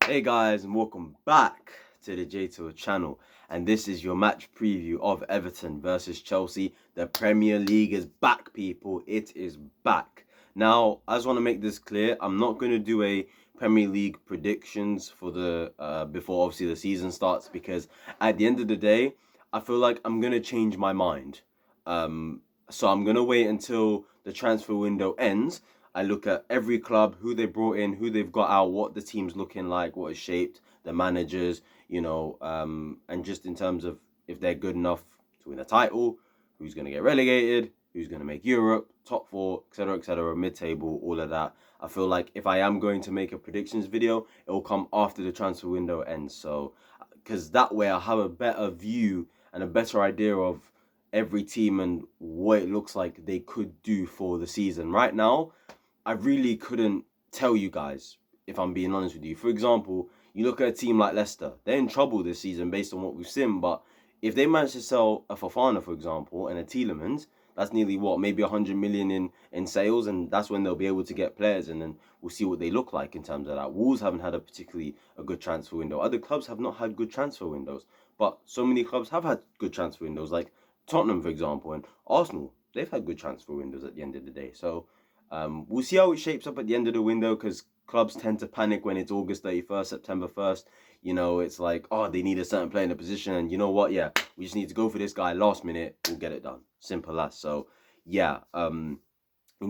Hey guys, and welcome back to the JTO channel. And this is your match preview of Everton versus Chelsea. The Premier League is back, people. It is back. Now, I just want to make this clear. I'm not going to do a Premier League predictions for the before obviously the season starts, because at the end of the day, I feel like I'm going to change my mind. Um, so I'm going to wait until the transfer window ends. I look at every club, who they brought in, who they've got out, what the team's looking like, what is shaped, the managers, and just in terms of if they're good enough to win a title, who's going to get relegated, who's going to make Europe, top four, etc., mid-table, all of that. I feel like if I am going to make a predictions video, it will come after the transfer window ends. So, because that way I'll have a better view and a better idea of every team and what it looks like they could do for the season. Right now, I really couldn't tell you guys, if I'm being honest with you. For example, you look at a team like Leicester, they're in trouble this season based on what we've seen, but if they manage to sell a Fofana, for example, and a Tielemans, that's nearly what, maybe 100 million in sales, and that's when they'll be able to get players, and then we'll see what they look like in terms of that. Wolves haven't had a particularly a good transfer window. Other clubs have not had good transfer windows, but so many clubs have had good transfer windows, like Tottenham, for example, and Arsenal. They've had good transfer windows at the end of the day. So we'll see how it shapes up at the end of the window, because clubs tend to panic when it's August 31st, September 1st. It's like, oh, they need a certain player in a position, and you know what? Yeah, we just need to go for this guy last minute. We'll get it done. Simple as. So, yeah. In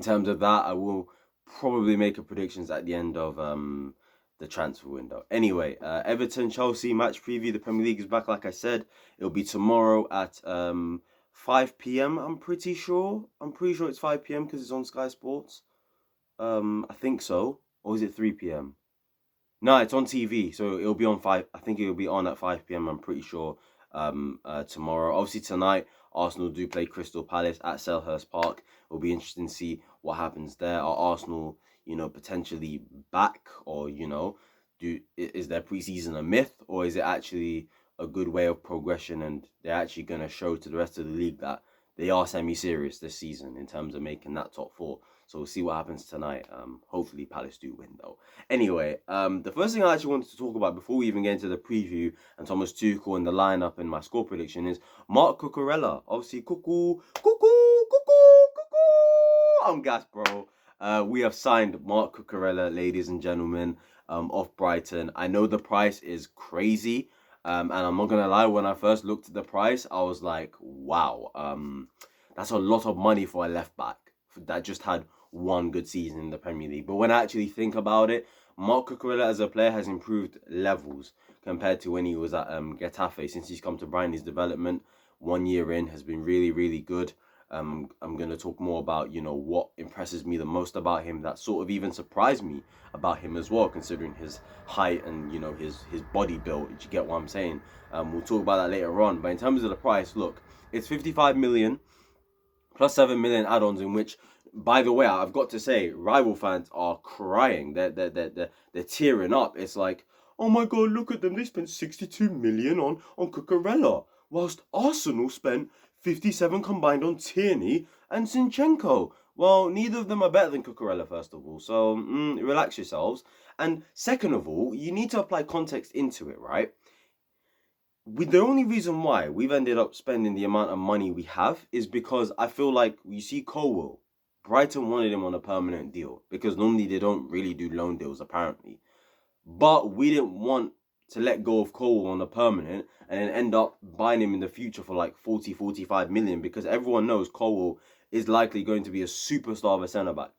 terms of that, I will probably make a predictions at the end of the transfer window. Anyway, Everton Chelsea match preview. The Premier League is back, like I said. It'll be tomorrow at 5 p.m. I'm pretty sure. I'm pretty sure it's 5 p.m. because it's on Sky Sports. I think so. Or is it 3 p.m.? No, it's on TV, so it'll be on five. I think it'll be on at 5 p.m. I'm pretty sure. Tomorrow. Obviously tonight, Arsenal do play Crystal Palace at Selhurst Park. It'll be interesting to see what happens there. Are Arsenal, potentially back, or is their preseason a myth, or is it actually a good way of progression, and they're actually going to show to the rest of the league that they are semi-serious this season in terms of making that top four. So we'll see what happens tonight. Hopefully Palace do win though. Anyway, the first thing I actually wanted to talk about before we even get into the preview and Thomas Tuchel and the lineup and my score prediction is Mark Cucurella. Obviously, cuckoo, cuckoo, cuckoo, cuckoo. I'm gassed, bro. We have signed Mark Cucurella, ladies and gentlemen, off Brighton. I know the price is crazy, and I'm not gonna lie. When I first looked at the price, I was like, wow, that's a lot of money for a left back that just had one good season in the Premier League. But when I actually think about it, Marc Cucurella as a player has improved levels compared to when he was at Getafe. Since he's come to Brighton, his development 1 year in has been really, really good. I'm going to talk more about, what impresses me the most about him. That sort of even surprised me about him as well, considering his height and, his body build. Did you get what I'm saying? We'll talk about that later on. But in terms of the price, look, it's 55 million plus 7 million add-ons, in which, by the way, I've got to say, rival fans are crying. They're tearing up. It's like, oh my god, look at them. They spent 62 million on Cucurella, whilst Arsenal spent 57 combined on Tierney and Zinchenko. Well, neither of them are better than Cucurella, first of all. So relax yourselves. And second of all, you need to apply context into it, right? The only reason why we've ended up spending the amount of money we have is because I feel like you see Colwell. Brighton wanted him on a permanent deal, because normally they don't really do loan deals apparently. But we didn't want to let go of Colwell on a permanent and then end up buying him in the future for like 40, 45 million, because everyone knows Colwell is likely going to be a superstar of a centre back,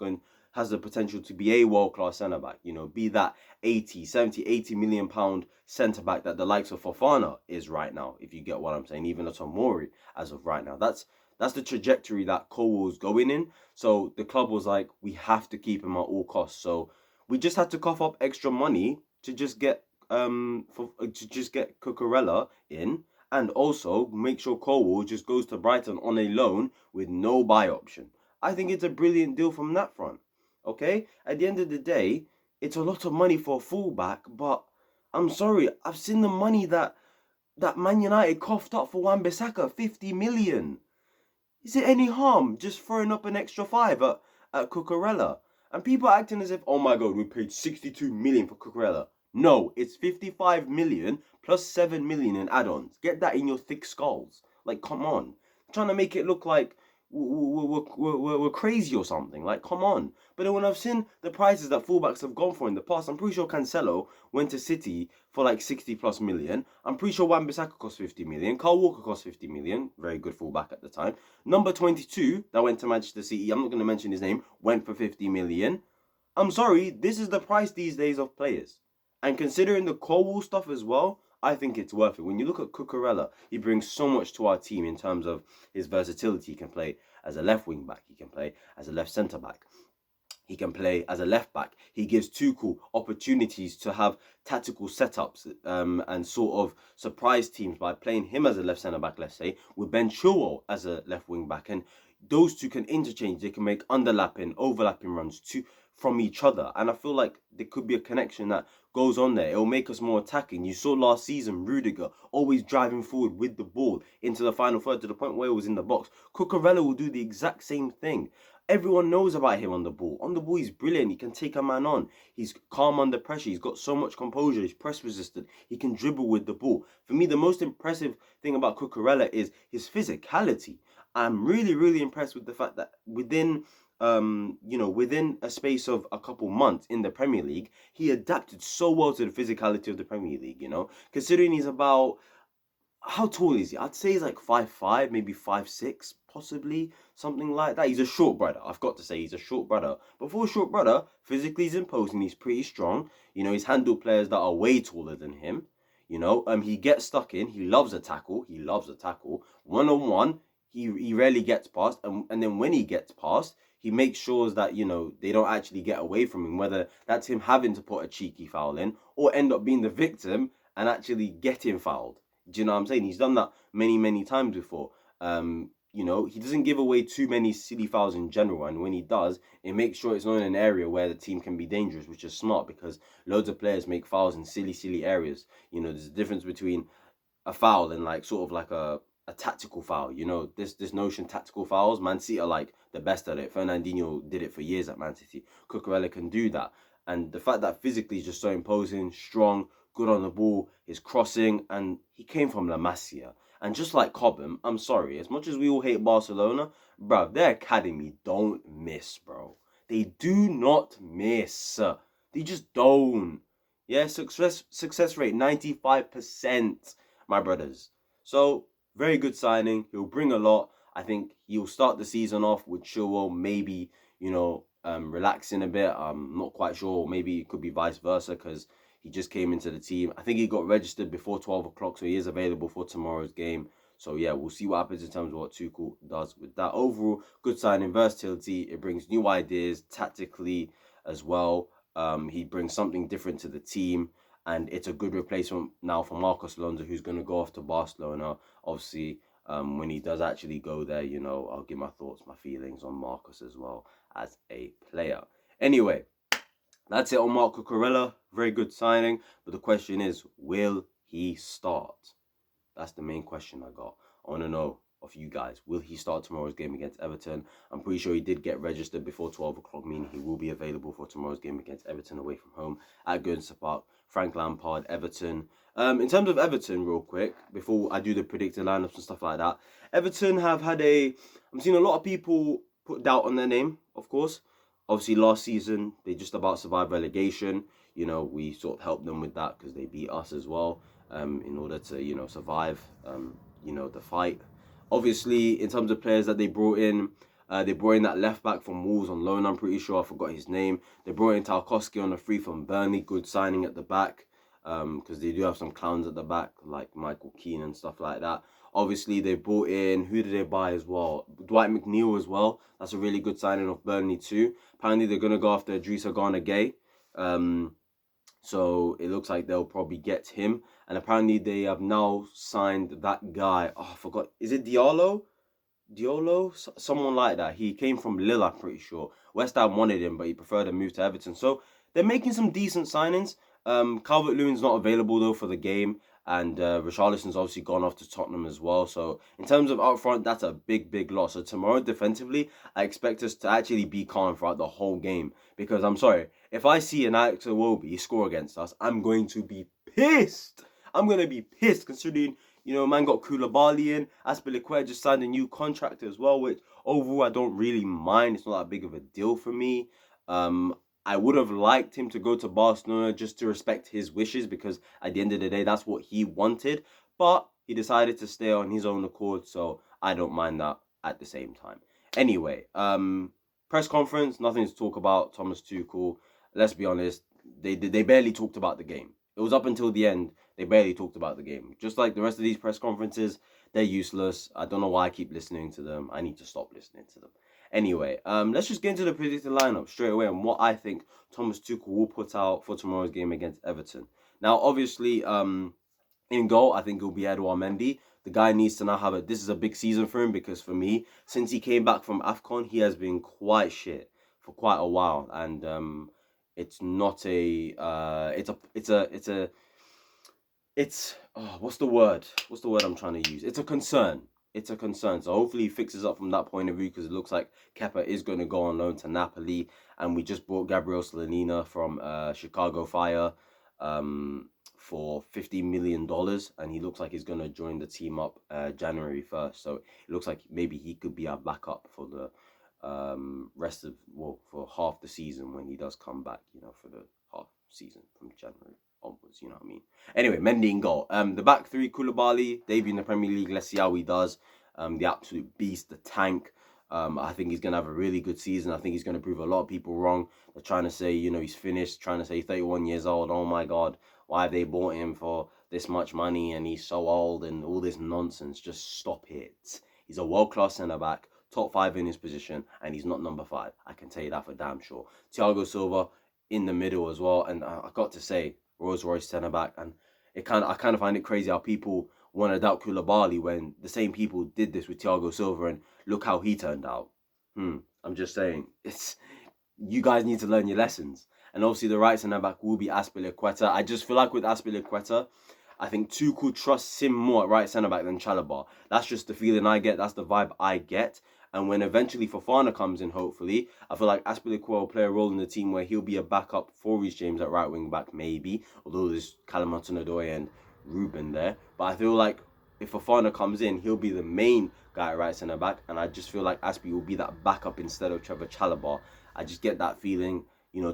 has the potential to be a world-class centre-back, be that 80, 70, 80 million pound centre-back that the likes of Fofana is right now, if you get what I'm saying, even a Tomori as of right now. That's the trajectory that Colwell's going in. So the club was like, we have to keep him at all costs. So we just had to cough up extra money to just get Cucurella in, and also make sure Colwell just goes to Brighton on a loan with no buy option. I think it's a brilliant deal from that front. Okay? At the end of the day, it's a lot of money for a fullback, but I'm sorry, I've seen the money that Man United coughed up for Wan-Bissaka, 50 million. Is it any harm just throwing up an extra 5 at Cucurella? And people are acting as if, oh my god, we paid 62 million for Cucurella. No, it's 55 million plus 7 million in add-ons. Get that in your thick skulls. Like, come on. Trying to make it look like we're crazy or something. Like, come on. But then when I've seen the prices that fullbacks have gone for in the past, I'm pretty sure Cancelo went to City for like 60 plus million. I'm pretty sure Wan-Bissaka cost 50 million. Kyle Walker cost 50 million. Very good fullback at the time. Number 22 that went to Manchester City, I'm not going to mention his name, went for 50 million. I'm sorry, this is the price these days of players. And considering the Colwell stuff as well, I think it's worth it. When you look at Cucurella, he brings so much to our team in terms of his versatility. He can play as a left wing back. He can play as a left centre back. He can play as a left back. He gives Tuchel opportunities to have tactical setups and sort of surprise teams by playing him as a left centre back, let's say, with Ben Chilwell as a left wing back. And those two can interchange. They can make overlapping runs from each other. And I feel like there could be a connection that goes on there. It'll make us more attacking. You saw last season Rudiger always driving forward with the ball into the final third to the point where it was in the box. Cucurella will do the exact same thing. Everyone knows about him on the ball. On the ball, he's brilliant. He can take a man on. He's calm under pressure. He's got so much composure. He's press resistant. He can dribble with the ball. For me, the most impressive thing about Cucurella is his physicality. I'm really, really impressed with the fact that within a space of a couple months in the Premier League, he adapted so well to the physicality of the Premier League, considering he's about, how tall is he? I'd say he's like 5'5", maybe 5'6", possibly, something like that. He's a short brother. I've got to say he's a short brother. But for a short brother, physically he's imposing. He's pretty strong. He's handled players that are way taller than him. He gets stuck in. He loves a tackle. One-on-one, he rarely gets past. And then when he gets past, he makes sure that, they don't actually get away from him, whether that's him having to put a cheeky foul in or end up being the victim and actually getting fouled. Do you know what I'm saying? He's done that many, many times before. He doesn't give away too many silly fouls in general. And when he does, it makes sure it's not in an area where the team can be dangerous, which is smart because loads of players make fouls in silly, silly areas. There's a difference between a foul and like sort of like a tactical foul. This notion tactical fouls, Man City are like the best at it. Fernandinho did it for years at Man City. Cucurella can do that. And the fact that physically he's just so imposing, strong, good on the ball, his crossing, and he came from La Masia. And just like Cobham, I'm sorry, as much as we all hate Barcelona, bro, their academy don't miss, bro. They do not miss. They just don't. Yeah, success rate 95%, my brothers. So very good signing. He'll bring a lot. I think he'll start the season off with Chilwell, maybe relaxing a bit. I'm not quite sure. Maybe it could be vice versa because he just came into the team. I think he got registered before 12 o'clock, so he is available for tomorrow's game. So, yeah, we'll see what happens in terms of what Tuchel does with that. Overall, good signing, versatility. It brings new ideas tactically as well. He brings something different to the team. And it's a good replacement now for Marcos Alonso, who's going to go off to Barcelona. Obviously, when he does actually go there, I'll give my thoughts, my feelings on Marcos as well as a player. Anyway, that's it on Marc Cucurella. Very good signing. But the question is, will he start? That's the main question I got. I want to know of you guys. Will he start tomorrow's game against Everton? I'm pretty sure he did get registered before 12 o'clock, meaning he will be available for tomorrow's game against Everton away from home at Goodison Park. Frank Lampard, Everton. In terms of Everton, real quick, before I do the predicted lineups and stuff like that, Everton have had I'm seeing a lot of people put doubt on their name, of course. Obviously, last season, they just about survived relegation. We sort of helped them with that because they beat us as well in order to, survive, the fight. Obviously, in terms of players that they brought in that left back from Wolves on loan, I'm pretty sure. I forgot his name. They brought in Tarkowski on a free from Burnley. Good signing at the back because they do have some clowns at the back like Michael Keane and stuff like that. Obviously, they brought in, who did they buy as well? Dwight McNeil as well. That's a really good signing of Burnley too. Apparently, they're going to go after Idrissa Gana Gueye. So it looks like they'll probably get him. And apparently, they have now signed that guy. Oh, I forgot. Is it Diallo? Someone like that. He came from Lille, I'm pretty sure. West Ham wanted him, but he preferred to move to Everton. So they're making some decent signings. Calvert-Lewin's not available, though, for the game. and Richarlison's obviously gone off to Tottenham as well. So in terms of up front, that's a big loss. So tomorrow defensively, I expect us to actually be calm throughout the whole game, because I'm sorry, if I see an Alex Iwobi score against us, I'm going to be pissed. I'm going to be pissed, considering, man got Koulibaly in. Azpilicueta just signed a new contract as well, which overall I don't really mind. It's not that big of a deal for me. I would have liked him to go to Barcelona just to respect his wishes, because at the end of the day, that's what he wanted. But he decided to stay on his own accord, so I don't mind that at the same time. Anyway, press conference, nothing to talk about. Thomas Tuchel, let's be honest, they barely talked about the game. It was up until the end, they barely talked about the game. Just like the rest of these press conferences, they're useless. I don't know why I keep listening to them. I need to stop listening to them. Anyway, let's just get into the predicted lineup straight away and what I think Thomas Tuchel will put out for tomorrow's game against Everton. Now, obviously, in goal, I think it'll be Edouard Mendy. The guy needs to now have it. This is a big season for him, because for me, since he came back from AFCON, he has been quite shit for quite a while, and it's not a what's the word? What's the word I'm trying to use? It's a concern. It's a concern. So hopefully he fixes up from that point of view, because it looks like Kepa is going to go on loan to Napoli, and we just bought Gabriel Slonina from Chicago Fire for $50 million, and he looks like he's going to join the team up January 1st. So it looks like maybe he could be our backup for the for half the season when he does come back, for the half season from January onwards, you know what I mean? Anyway, Mendy in goal. The back three, Koulibaly, debut in the Premier League. Let's see how he does. The absolute beast, the tank. I think he's going to have a really good season. I think he's going to prove a lot of people wrong. They're trying to say, he's finished, trying to say 31 years old. Oh my God, why have they bought him for this much money and he's so old and all this nonsense? Just stop it. He's a world-class centre-back, top 5 in his position, and he's not number 5. I can tell you that for damn sure. Thiago Silva in the middle as well, and I got to say, Rolls-Royce centre-back, and I kind of find it crazy how people want to doubt Koulibaly when the same people did this with Thiago Silva, and look how he turned out. I'm just saying, you guys need to learn your lessons. And obviously the right centre-back will be Azpilicueta. I just feel like with Azpilicueta, I think Tuchel trusts him more at right centre-back than Chalobah. That's just the feeling I get. That's the vibe I get. And when eventually Fofana comes in, hopefully, I feel like Azpilicueta will play a role in the team where he'll be a backup for Reece James at right wing back, maybe. Although there's Callum Hudson-Odoi and Ruben there. But I feel like if Fofana comes in, he'll be the main guy at right centre back. And I just feel like Azpi will be that backup instead of Trevor Chalobah. I just get that feeling.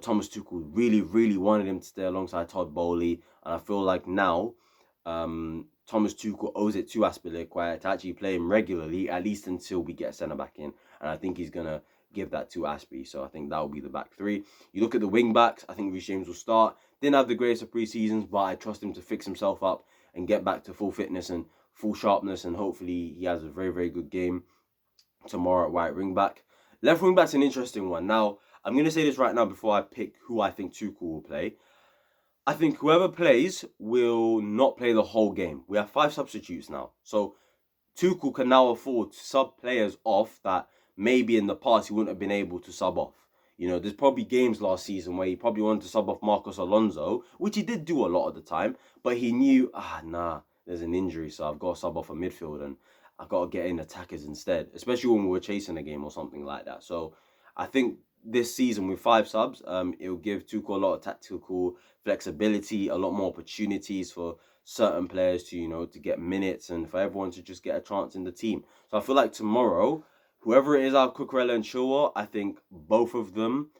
Thomas Tuchel really wanted him to stay alongside Todd Bowley. And I feel like now Thomas Tuchel owes it to Azpilicueta to actually play him regularly, at least until we get a centre-back in. And I think he's going to give that to Azpi. So I think that will be the back three. You look at the wing-backs, I think Reece James will start. Didn't have the greatest of pre-seasons, but I trust him to fix himself up and get back to full fitness and full sharpness. And hopefully he has a very good game tomorrow at right wing-back. Left wing-back's an interesting one. Now, I'm going to say this right now before I pick who I think Tuchel will play. I think whoever plays will not play the whole game. We have 5 substitutes now. So Tuchel can now afford to sub players off that maybe in the past he wouldn't have been able to sub off. There's probably games last season where he probably wanted to sub off Marcos Alonso, which he did do a lot of the time, but he knew, there's an injury, so I've got to sub off a midfield and I've got to get in attackers instead, especially when we were chasing a game or something like that. So I think this season with 5 subs, it will give Tuchel a lot of tactical flexibility, a lot more opportunities for certain players to get minutes and for everyone to just get a chance in the team. So I feel like tomorrow, whoever it is out of Cucurella and Chilwell, I think both of them,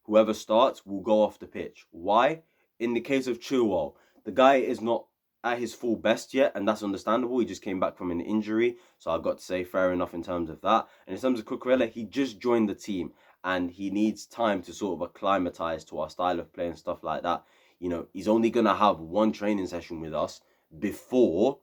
whoever starts, will go off the pitch. Why? In the case of Chilwell, the guy is not at his full best yet, and that's understandable. He just came back from an injury, so I've got to say fair enough in terms of that. And in terms of Cucurella, he just joined the team, and he needs time to sort of acclimatize to our style of play and stuff like that. He's only going to have 1 training session with us before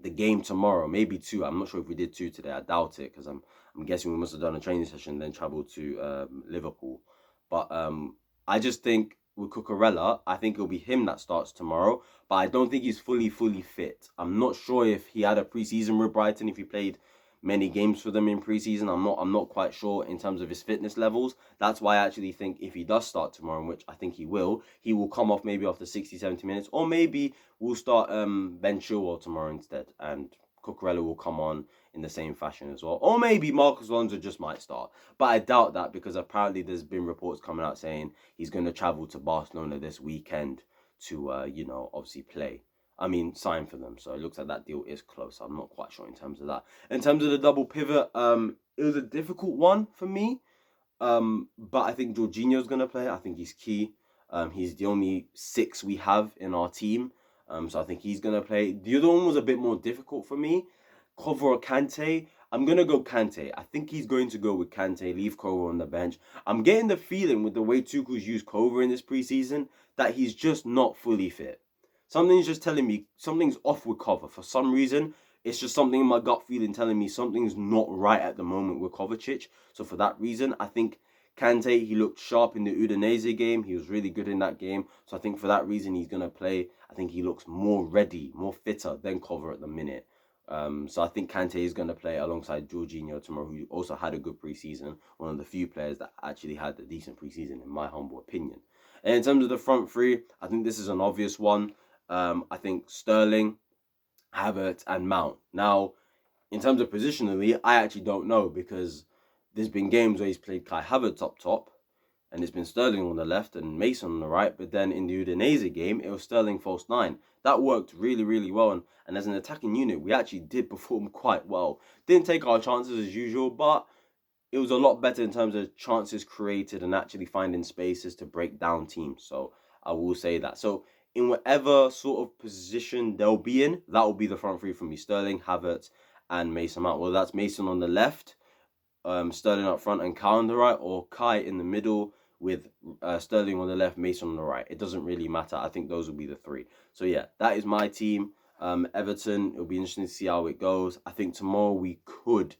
the game tomorrow, maybe 2. I'm not sure if we did 2 today. I doubt it, because I'm guessing we must have done a training session and then traveled to Liverpool. But I just think with Cucurella, I think it'll be him that starts tomorrow, but I don't think he's fully fit. I'm not sure if he had a pre-season with Brighton, if he played many games for them in preseason. I'm not quite sure in terms of his fitness levels. That's why I actually think if he does start tomorrow, which I think he will come off maybe after 60, 70 minutes, or maybe we'll start Ben Chilwell tomorrow instead, and Cucurella will come on in the same fashion as well. Or maybe Marcus Alonso just might start. But I doubt that, because apparently there's been reports coming out saying he's going to travel to Barcelona this weekend to, obviously play. I mean, sign for them. So it looks like that deal is close. I'm not quite sure in terms of that. In terms of the double pivot, it was a difficult one for me. But I think Jorginho's going to play. I think he's key. He's the only 6 we have in our team. So I think he's going to play. The other one was a bit more difficult for me. Cover or Kante? I'm going to go Kante. I think he's going to go with Kante, leave Cover on the bench. I'm getting the feeling with the way Tuchel's used Cover in this preseason that he's just not fully fit. Something's just telling me something's off with Cover. For some reason, it's just something in my gut feeling telling me something's not right at the moment with Kovacic. So for that reason, I think Kante, he looked sharp in the Udinese game. He was really good in that game. So I think for that reason, he's going to play. I think he looks more ready, more fitter than Cover at the minute. So I think Kante is going to play alongside Jorginho tomorrow, who also had a good preseason. One of the few players that actually had a decent preseason, in my humble opinion. And in terms of the front three, I think this is an obvious one. I think Sterling, Havertz, and Mount. Now, in terms of positionally, I actually don't know, because there's been games where he's played Kai Havertz up top, and it's been Sterling on the left and Mason on the right. But then in the Udinese game, it was Sterling false 9. That worked really, really well. And as an attacking unit, we actually did perform quite well. Didn't take our chances as usual, but it was a lot better in terms of chances created and actually finding spaces to break down teams. So I will say that. So in whatever sort of position they'll be in, that will be the front three for me. Sterling, Havertz, and Mason Mount. Well, that's Mason on the left, Sterling up front, and Kai on the right, or Kai in the middle with Sterling on the left, Mason on the right. It doesn't really matter. I think those will be the 3. So yeah, that is my team. Everton, it'll be interesting to see how it goes. I think tomorrow we could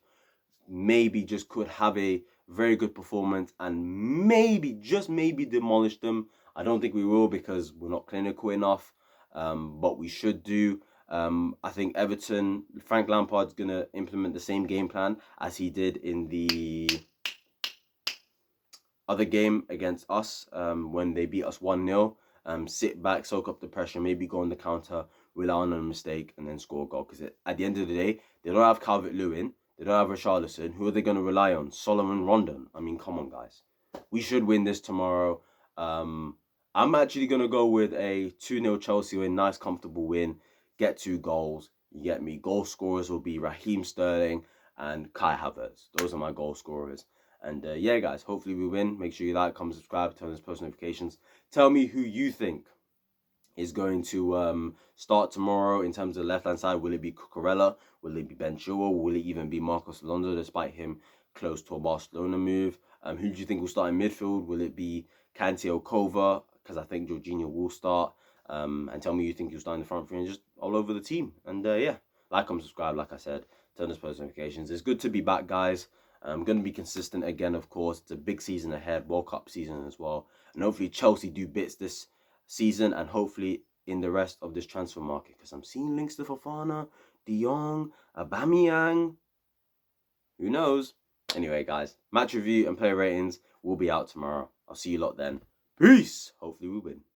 have a very good performance and maybe, just maybe, demolish them. I don't think we will, because we're not clinical enough, but we should do. I think Everton, Frank Lampard's going to implement the same game plan as he did in the other game against us, when they beat us 1-0. Sit back, soak up the pressure, maybe go on the counter, rely on a mistake, and then score a goal. Because at the end of the day, they don't have Calvert-Lewin, they don't have Richarlison. Who are they going to rely on? Solomon Rondon. I mean, come on, guys. We should win this tomorrow. I'm actually going to go with a 2-0 Chelsea win. Nice, comfortable win. Get 2 goals. You get me. Goal scorers will be Raheem Sterling and Kai Havertz. Those are my goal scorers. And yeah, guys, hopefully we win. Make sure you like, comment, subscribe, turn on post notifications. Tell me who you think is going to start tomorrow in terms of the left-hand side. Will it be Cucurella? Will it be Ben Chilwell? Will it even be Marcos Alonso, despite him close to a Barcelona move? Who do you think will start in midfield? Will it be Kante or Kova? Because I think Jorginho will start. And tell me who you think you'll start in the front three, and just all over the team. And yeah, like, comment, subscribe, like I said, turn on post notifications. It's good to be back, guys. I'm going to be consistent again, of course. It's a big season ahead, World Cup season as well. And hopefully Chelsea do bits this season, and hopefully in the rest of this transfer market, because I'm seeing links to Fofana, De Jong, Aubameyang. Who knows? Anyway, guys, match review and player ratings will be out tomorrow. I'll see you lot then. Peace. Hopefully we win.